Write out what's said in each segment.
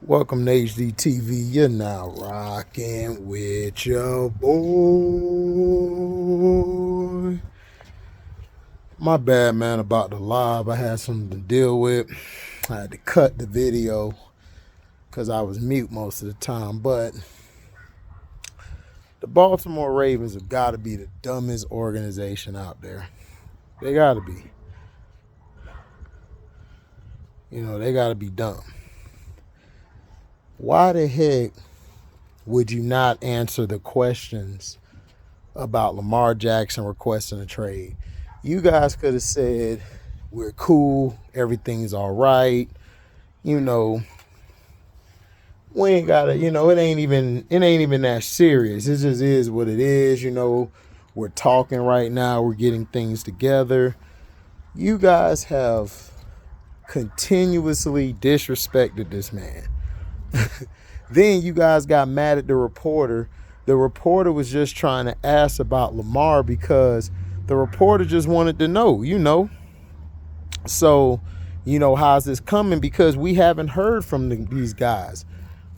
Welcome to HDiiTV. You're now rocking with your boy. My bad, man, about the live. I had something to deal with. I had to cut the video because I was mute most of the time. But the Baltimore Ravens have got to be the dumbest organization out there. They got to be. They got to be dumb. Why the heck would you not answer the questions about Lamar Jackson requesting a trade? You guys could have said, we're cool, everything's all right. We ain't gotta, it ain't even that serious. It just is what it is. We're talking right now, we're getting things together. You guys have continuously disrespected this man. Then you guys got mad at the reporter. The reporter was just trying to ask about Lamar because the reporter just wanted to know, So, how's this coming? Because we haven't heard from these guys.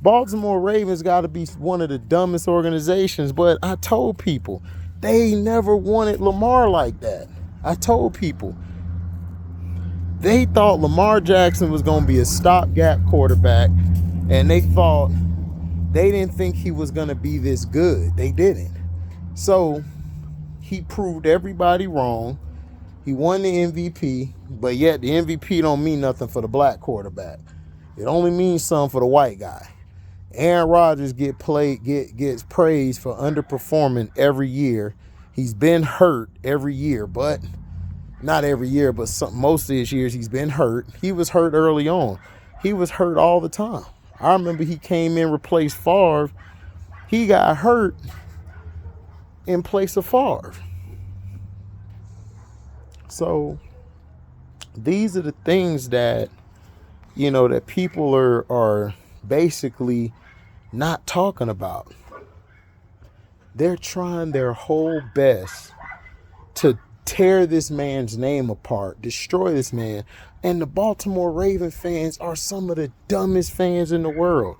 Baltimore Ravens got to be one of the dumbest organizations. But I told people, they never wanted Lamar like that. I told people. They thought Lamar Jackson was going to be a stopgap quarterback. And they didn't think he was going to be this good. They didn't. So he proved everybody wrong. He won the MVP, but yet the MVP don't mean nothing for the black quarterback. It only means something for the white guy. Aaron Rodgers gets praised for underperforming every year. He's been hurt every year, but not every year, but most of his years he's been hurt. He was hurt early on. He was hurt all the time. I remember he came in, replaced Favre. He got hurt in place of Favre. So these are the things that, that people are basically not talking about. They're trying their whole best to tear this man's name apart, destroy this man. And the Baltimore Raven fans are some of the dumbest fans in the world.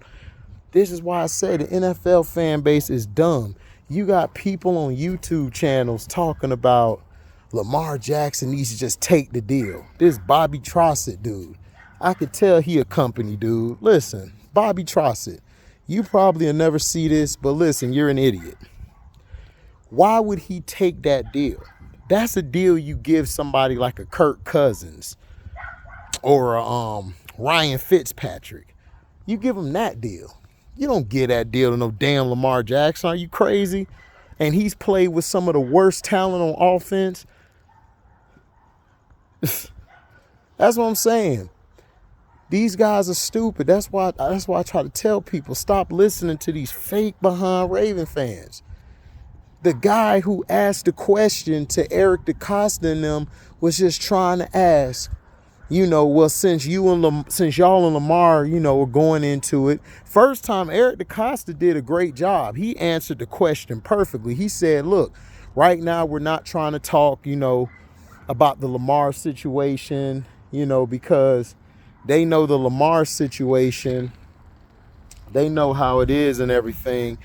This is why I say the NFL fan base is dumb. You got people on YouTube channels talking about Lamar Jackson needs to just take the deal. This Bobby Trossett dude, I could tell he a company dude. Listen, Bobby Trossett, you probably will never see this, but listen, you're an idiot. Why would he take that deal? That's a deal you give somebody like a Kirk Cousins or a Ryan Fitzpatrick. You give him that deal. You don't give that deal to no damn Lamar Jackson. Are you crazy? And he's played with some of the worst talent on offense. That's what I'm saying. These guys are stupid. That's why I try to tell people, stop listening to these fake behind Raven fans. The guy who asked the question to Eric DeCosta and them was just trying to ask, well, since y'all and Lamar, were going into it. First time, Eric DeCosta did a great job. He answered the question perfectly. He said, look, right now we're not trying to talk, about the Lamar situation, because they know the Lamar situation. They know how it is and everything,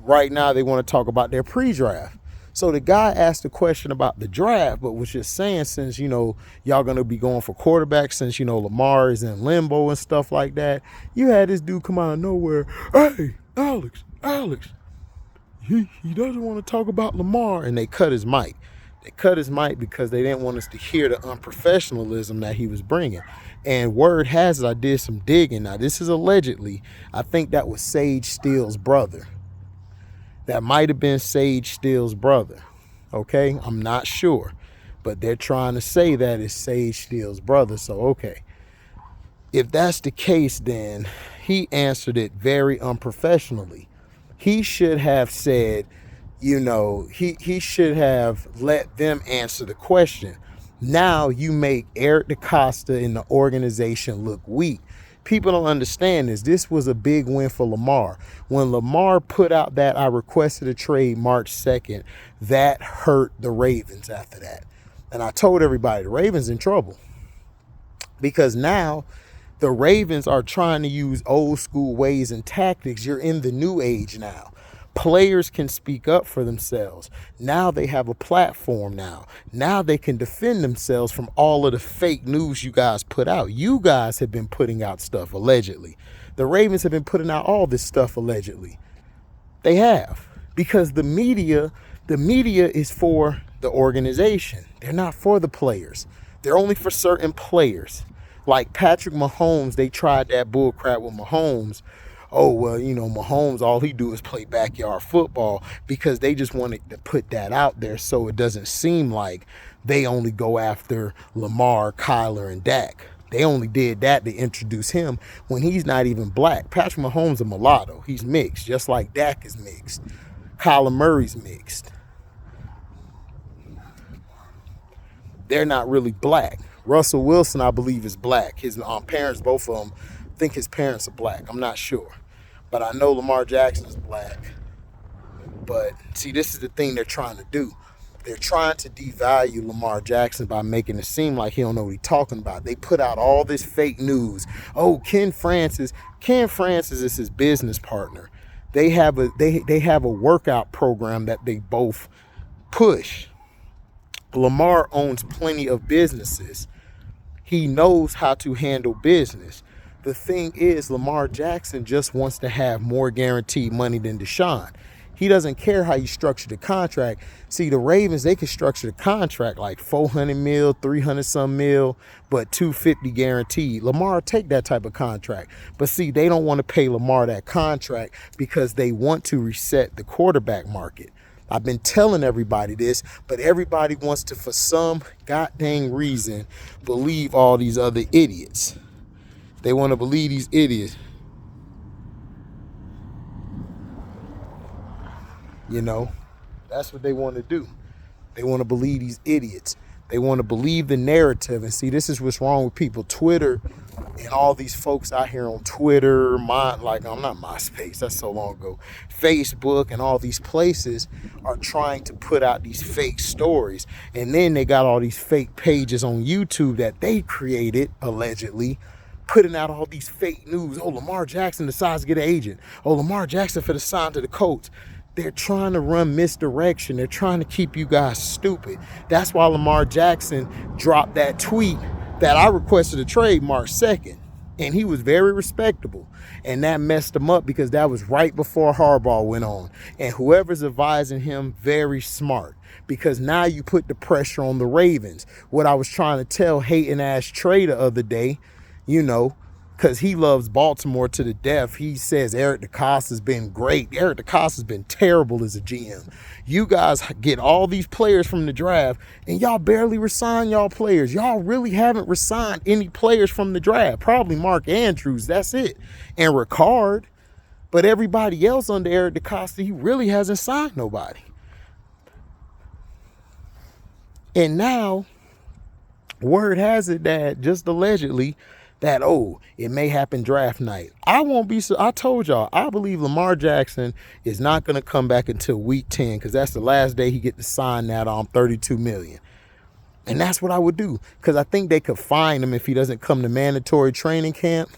Right now they want to talk about their pre-draft. So the guy asked a question about the draft, but was just saying, since, y'all going to be going for quarterbacks, since, Lamar is in limbo and stuff like that. You had this dude come out of nowhere. Hey, Alex, he doesn't want to talk about Lamar. And they cut his mic. They cut his mic because they didn't want us to hear the unprofessionalism that he was bringing. And word has it, I did some digging. Now, this is allegedly, I think that was Sage Steele's brother. That might have been Sage Steele's brother. Okay, I'm not sure. But they're trying to say that it's Sage Steele's brother. So, okay. If that's the case, then he answered it very unprofessionally. He should have said, he should have let them answer the question. Now you make Eric DeCosta and the organization look weak. People don't understand this. This was a big win for Lamar. When Lamar put out that I requested a trade March 2nd, that hurt the Ravens after that. And I told everybody, the Ravens in trouble. Because now The Ravens are trying to use old school ways and tactics. You're in the new age now. Players can speak up for themselves. Now they have a platform now. Now they can defend themselves from all of the fake news you guys put out. You guys have been putting out stuff allegedly. The Ravens have been putting out all this stuff allegedly. They have. Because the media is for the organization. They're not for the players. They're only for certain players. Like Patrick Mahomes, they tried that bull crap with Mahomes. Oh, well, you know, Mahomes, all he do is play backyard football, because they just wanted to put that out there so it doesn't seem like they only go after Lamar, Kyler, and Dak. They only did that to introduce him when he's not even black. Patrick Mahomes is a mulatto. He's mixed, just like Dak is mixed. Kyler Murray's mixed. They're not really black. Russell Wilson, I believe, is black. His parents, both of them, I think his parents are black. I'm not sure. But I know Lamar Jackson is black. But see, this is the thing they're trying to do. They're trying to devalue Lamar Jackson by making it seem like he don't know what he's talking about. They put out all this fake news. Oh, Ken Francis is his business partner. They have a workout program that they both push. Lamar owns plenty of businesses. He knows how to handle business. The thing is, Lamar Jackson just wants to have more guaranteed money than Deshaun. He doesn't care how you structure the contract. See, the Ravens, they can structure the contract like $400 million, $300 some mil, but $250 guaranteed. Lamar take that type of contract. But see, they don't want to pay Lamar that contract because they want to reset the quarterback market. I've been telling everybody this, but everybody wants to, for some goddamn reason, believe all these other idiots. They want to believe these idiots. You know, that's what they want to do. They want to believe these idiots. They want to believe the narrative. And see, this is what's wrong with people. Twitter and all these folks out here on Twitter, I'm not MySpace, that's so long ago. Facebook and all these places are trying to put out these fake stories. And then they got all these fake pages on YouTube that they created, allegedly, putting out all these fake news. Oh, Lamar Jackson decides to get an agent. Oh, Lamar Jackson for the sign to the Colts. They're trying to run misdirection. They're trying to keep you guys stupid. That's why Lamar Jackson dropped that tweet that I requested a trade March 2nd. And he was very respectable. And that messed him up because that was right before Harbaugh went on. And whoever's advising him, very smart. Because now you put the pressure on the Ravens. What I was trying to tell hating ass Trey the other day, you know, because he loves Baltimore to the death. He says Eric DeCosta's been great. Eric DeCosta's been terrible as a GM. You guys get all these players from the draft, and y'all barely resign y'all players. Y'all really haven't resigned any players from the draft. Probably Mark Andrews, that's it. And Ricard. But everybody else under Eric DeCosta, he really hasn't signed nobody. And now, word has it that, just allegedly, that, oh, it may happen draft night. I told y'all, I believe Lamar Jackson is not going to come back until week 10 because that's the last day he get to sign that $32 million. And that's what I would do because I think they could fine him if he doesn't come to mandatory training camp.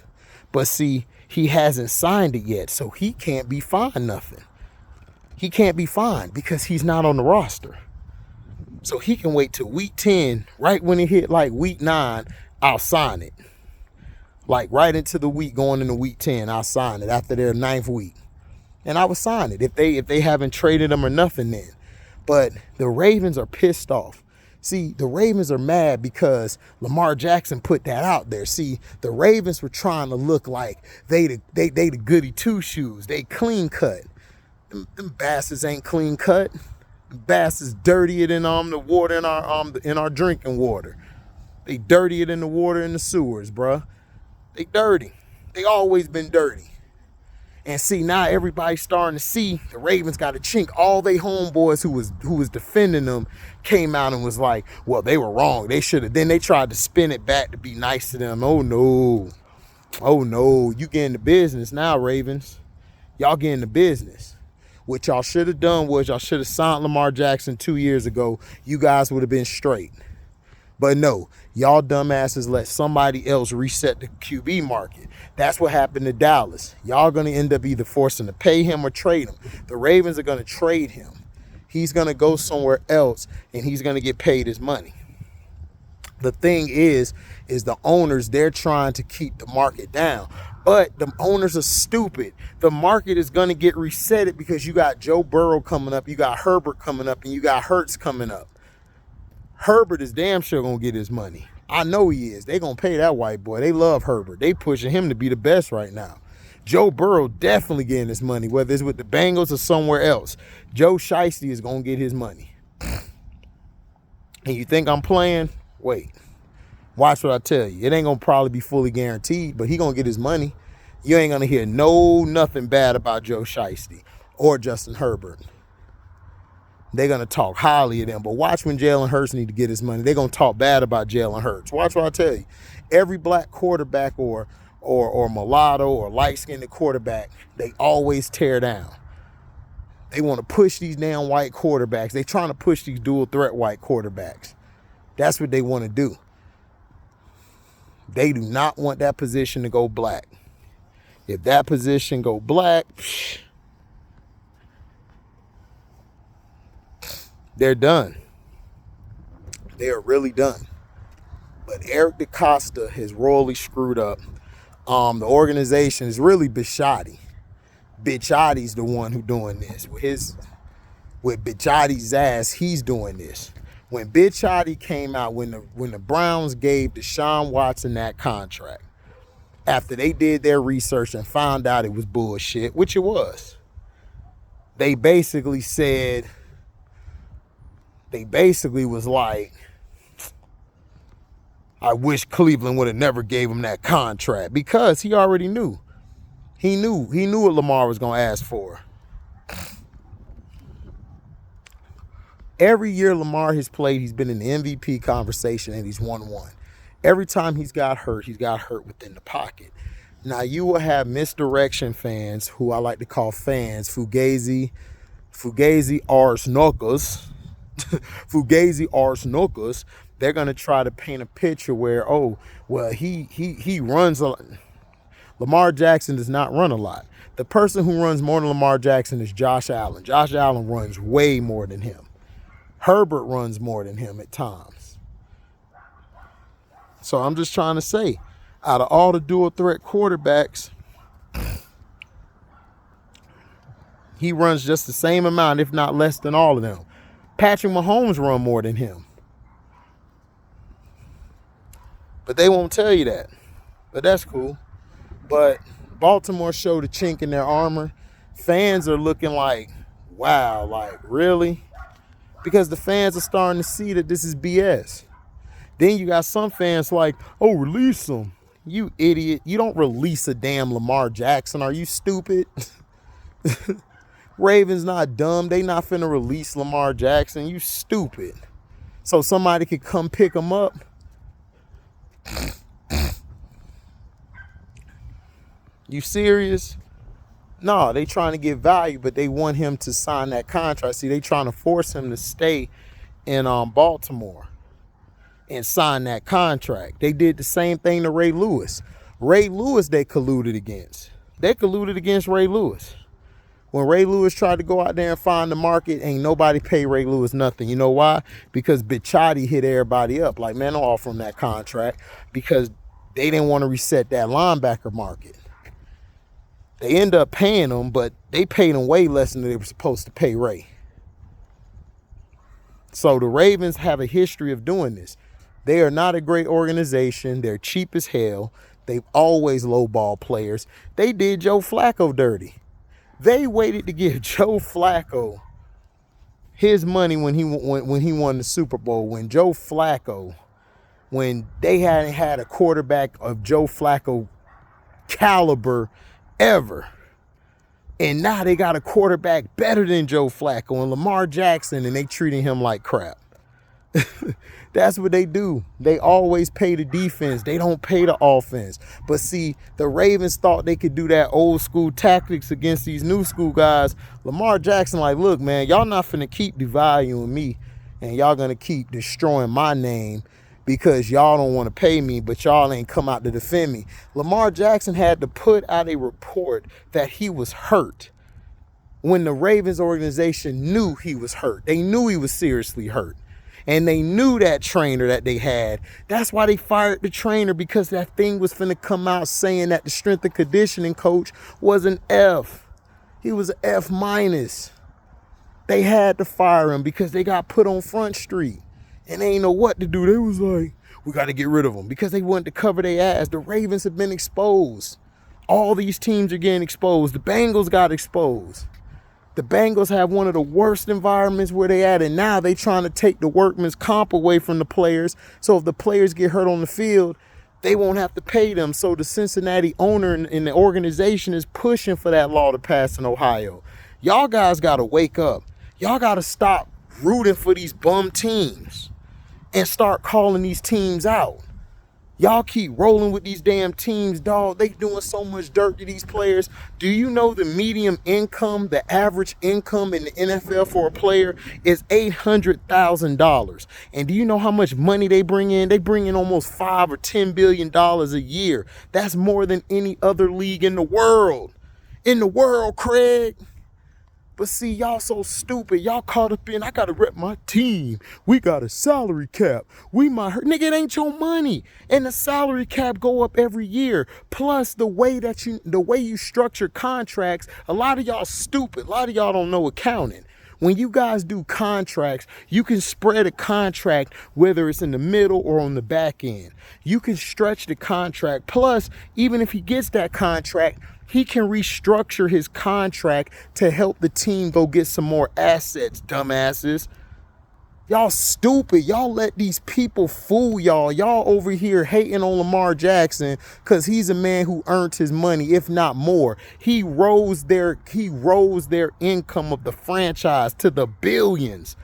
But see, he hasn't signed it yet, so he can't be fined nothing. He can't be fined because he's not on the roster. So he can wait till week 10, right when it hit like week 9, I'll sign it. Like right into the week going into week 10, I'll sign it after their 9th week. And I would sign it if they haven't traded him or nothing then. But the Ravens are pissed off. See, the Ravens are mad because Lamar Jackson put that out there. See, the Ravens were trying to look like they the goody two shoes. They clean cut. Them bastards ain't clean cut. The bastards dirtier than the water in our drinking water. They dirtier than the water in the sewers, bruh. They dirty. They always been dirty. And see, now everybody's starting to see the Ravens got a chink. All they homeboys who was defending them came out and was like, well, they were wrong. They should have. Then they tried to spin it back to be nice to them. Oh, no. Oh, no. You get in the business now, Ravens. Y'all get in the business. What y'all should have done was y'all should have signed Lamar Jackson 2 years ago. You guys would have been straight. But no, Y'all dumbasses let somebody else reset the QB market. That's what happened to Dallas. Y'all going to end up either forcing to pay him or trade him. The Ravens are going to trade him. He's going to go somewhere else, and he's going to get paid his money. The thing is the owners, they're trying to keep the market down. But the owners are stupid. The market is going to get resetted because you got Joe Burrow coming up, you got Herbert coming up, and you got Hurts coming up. Herbert is damn sure going to get his money. I know he is. They're going to pay that white boy. They love Herbert. They pushing him to be the best right now. Joe Burrow definitely getting his money, whether it's with the Bengals or somewhere else. Joe Shiesty is going to get his money. And you think I'm playing? Wait. Watch what I tell you. It ain't going to probably be fully guaranteed, but he going to get his money. You ain't going to hear nothing bad about Joe Shiesty or Justin Herbert. They're going to talk highly of them. But watch when Jalen Hurts need to get his money. They're going to talk bad about Jalen Hurts. Watch what I tell you. Every black quarterback or mulatto or light-skinned quarterback, they always tear down. They want to push these damn white quarterbacks. They trying to push these dual-threat white quarterbacks. That's what they want to do. They do not want that position to go black. If that position go black, they're done. They are really done. But Eric DeCosta has royally screwed up. The organization is really Bisciotti. Bisciotti's the one who doing this. With Bisciotti's ass, he's doing this. When Bisciotti came out, when the Browns gave Deshaun Watson that contract, after they did their research and found out it was bullshit, which it was, they basically was like, I wish Cleveland would have never gave him that contract, because he already knew. He knew what Lamar was going to ask for. Every year Lamar has played, he's been in the MVP conversation, and he's won one. Every time he's got hurt within the pocket. Now, you will have misdirection fans, who I like to call fans, Fugazi Arsnokas. Fugazi Arsnokas. They're going to try to paint a picture where, oh, well, he runs a lot. Lamar Jackson does not run a lot. The person who runs more than Lamar Jackson is Josh Allen. Josh Allen runs way more than him. Herbert runs more than him at times. So I'm just trying to say, out of all the dual threat quarterbacks, he runs just the same amount, if not less than all of them. Patrick Mahomes run more than him. But they won't tell you that. But that's cool. But Baltimore showed a chink in their armor. Fans are looking like, wow, like, really? Because the fans are starting to see that this is BS. Then you got some fans like, oh, release him. You idiot. You don't release a damn Lamar Jackson. Are you stupid? Ravens not dumb. They not finna release Lamar Jackson. You stupid. So somebody could come pick him up. You serious? No, they trying to get value, but they want him to sign that contract. See, they trying to force him to stay in Baltimore and sign that contract. They did the same thing to Ray Lewis. Ray Lewis, they colluded against. They colluded against Ray Lewis. When Ray Lewis tried to go out there and find the market, ain't nobody pay Ray Lewis nothing. You know why? Because Bisciotti hit everybody up. Like, man, don't offer him that contract, because they didn't want to reset that linebacker market. They end up paying him, but they paid him way less than they were supposed to pay Ray. So the Ravens have a history of doing this. They are not a great organization. They're cheap as hell. They've always lowball players. They did Joe Flacco dirty. They waited to give Joe Flacco his money when he won the Super Bowl. When Joe Flacco, when they hadn't had a quarterback of Joe Flacco caliber ever. And now they got a quarterback better than Joe Flacco and Lamar Jackson, and they treating him like crap. That's what they do. They always pay the defense. They don't pay the offense. But see, the Ravens thought they could do that old school tactics against these new school guys. Lamar Jackson like, look, man, y'all not finna keep devaluing me, and y'all gonna keep destroying my name because y'all don't want to pay me, but y'all ain't come out to defend me. Lamar Jackson had to put out a report that he was hurt when the Ravens organization knew he was hurt. They knew he was seriously hurt. And they knew that trainer that they had. That's why they fired the trainer, because that thing was finna come out saying that the strength and conditioning coach was an F. He was an F minus. They had to fire him because they got put on Front Street. And they ain't know what to do. They was like, we got to get rid of them, because they wanted to cover their ass. The Ravens have been exposed. All these teams are getting exposed. The Bengals got exposed. The Bengals have one of the worst environments where they at, and now they trying to take the workman's comp away from the players. So if the players get hurt on the field, they won't have to pay them. So the Cincinnati owner and the organization is pushing for that law to pass in Ohio. Y'all guys got to wake up. Y'all got to stop rooting for these bum teams and start calling these teams out. Y'all keep rolling with these damn teams, dog. They doing so much dirt to these players. Do you know the median income, the average income in the NFL for a player is $800,000? And do you know how much money they bring in? They bring in almost $5 or $10 billion a year. That's more than any other league in the world. In the world, Craig. But see, y'all so stupid. Y'all caught up in, I got to rep my team. We got a salary cap. We might hurt. Nigga, it ain't your money. And the salary cap go up every year. Plus, the way you structure contracts, a lot of y'all stupid. A lot of y'all don't know accounting. When you guys do contracts, you can spread a contract, whether it's in the middle or on the back end. You can stretch the contract. Plus, even if he gets that contract, he can restructure his contract to help the team go get some more assets, dumbasses. Y'all stupid. Y'all let these people fool y'all. Y'all over here hating on Lamar Jackson because he's a man who earned his money, if not more. He rose their income of the franchise to the billions,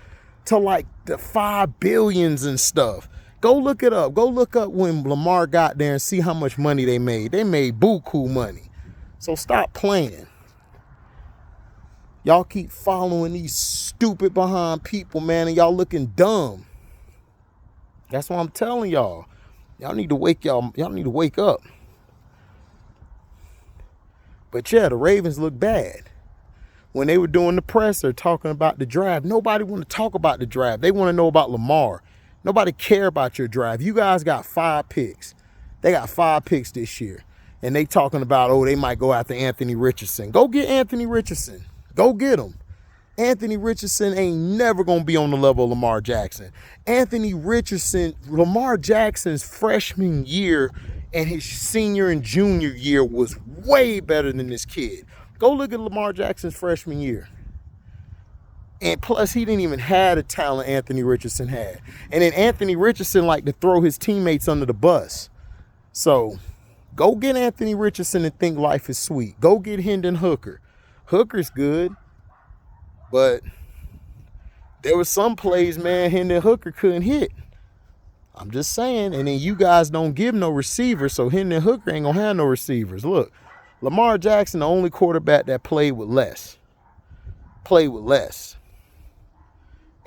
to like the 5 billions and stuff. Go look it up. Go look up when Lamar got there and see how much money they made. They made buku money. So stop playing. Y'all keep following these stupid behind people, man, and y'all looking dumb. That's what I'm telling y'all. Y'all need to wake up. But yeah, the Ravens look bad. When they were doing the presser talking about the draft, nobody want to talk about the draft. They want to know about Lamar. Nobody care about your draft. You guys got 5 picks. They got 5 picks this year. And they talking about, oh, they might go after Anthony Richardson. Go get Anthony Richardson. Go get him. Anthony Richardson ain't never going to be on the level of Lamar Jackson. Lamar Jackson's freshman year and his senior and junior year was way better than this kid. Go look at Lamar Jackson's freshman year. And plus, he didn't even have the talent Anthony Richardson had. And then Anthony Richardson liked to throw his teammates under the bus. So go get Anthony Richardson and think life is sweet. Go get Hendon Hooker. Hooker's good, but there were some plays, man, Hendon Hooker couldn't hit. I'm just saying. And then you guys don't give no receivers, so Hendon Hooker ain't going to have no receivers. Look, Lamar Jackson, the only quarterback that played with less.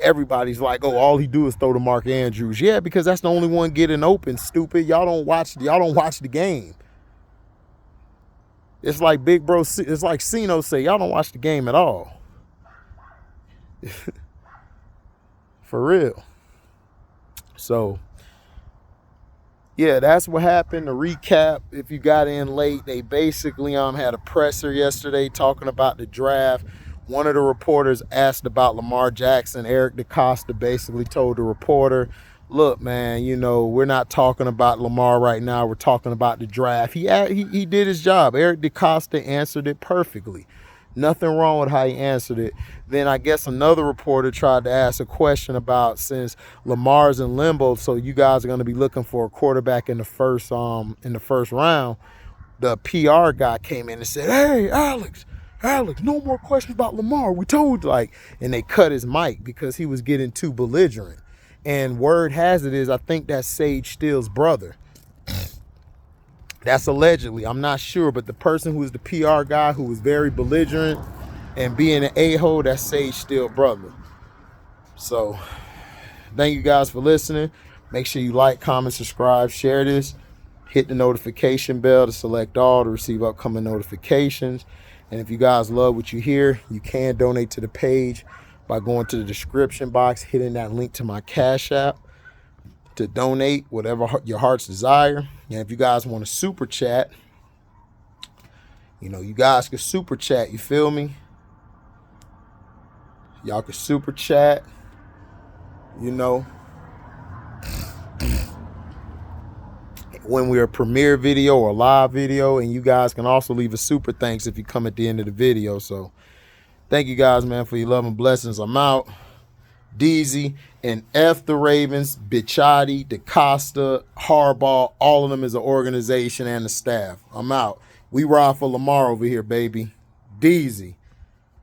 Everybody's like, oh, all he do is throw to Mark Andrews. Yeah, because that's the only one getting open, stupid. Y'all don't watch the game. It's like it's like Cino say, y'all don't watch the game at all. For real. So, yeah, that's what happened. To recap, if you got in late, they basically had a presser yesterday talking about the draft. One of the reporters asked about Lamar Jackson. Eric DeCosta basically told the reporter, look, man, we're not talking about Lamar right now. We're talking about the draft. He did his job. Eric DeCosta answered it perfectly. Nothing wrong with how he answered it. Then I guess another reporter tried to ask a question about, since Lamar's in limbo, so you guys are going to be looking for a quarterback in the first round. The PR guy came in and said, hey, Alex, no more questions about Lamar. We told and they cut his mic because he was getting too belligerent. And word has it is, I think that's Sage Steele's brother. That's allegedly. I'm not sure, but the person who was the PR guy who was very belligerent and being an a-hole, that's Sage Steele's brother. So, thank you guys for listening. Make sure you like, comment, subscribe, share this. Hit the notification bell to select all to receive upcoming notifications. And if you guys love what you hear, you can donate to the page by going to the description box, hitting that link to my Cash App to donate whatever your heart's desire. And if you guys want to super chat, you guys can super chat. You feel me? Y'all can super chat. When we're a premiere video or live video, and you guys can also leave a super thanks if you come at the end of the video. So thank you guys, man, for your love and blessings. I'm out. Deezy and F the Ravens, Bichotti, DeCosta, Harbaugh, all of them is an organization and the staff. I'm out. We ride for Lamar over here, baby. Deezy.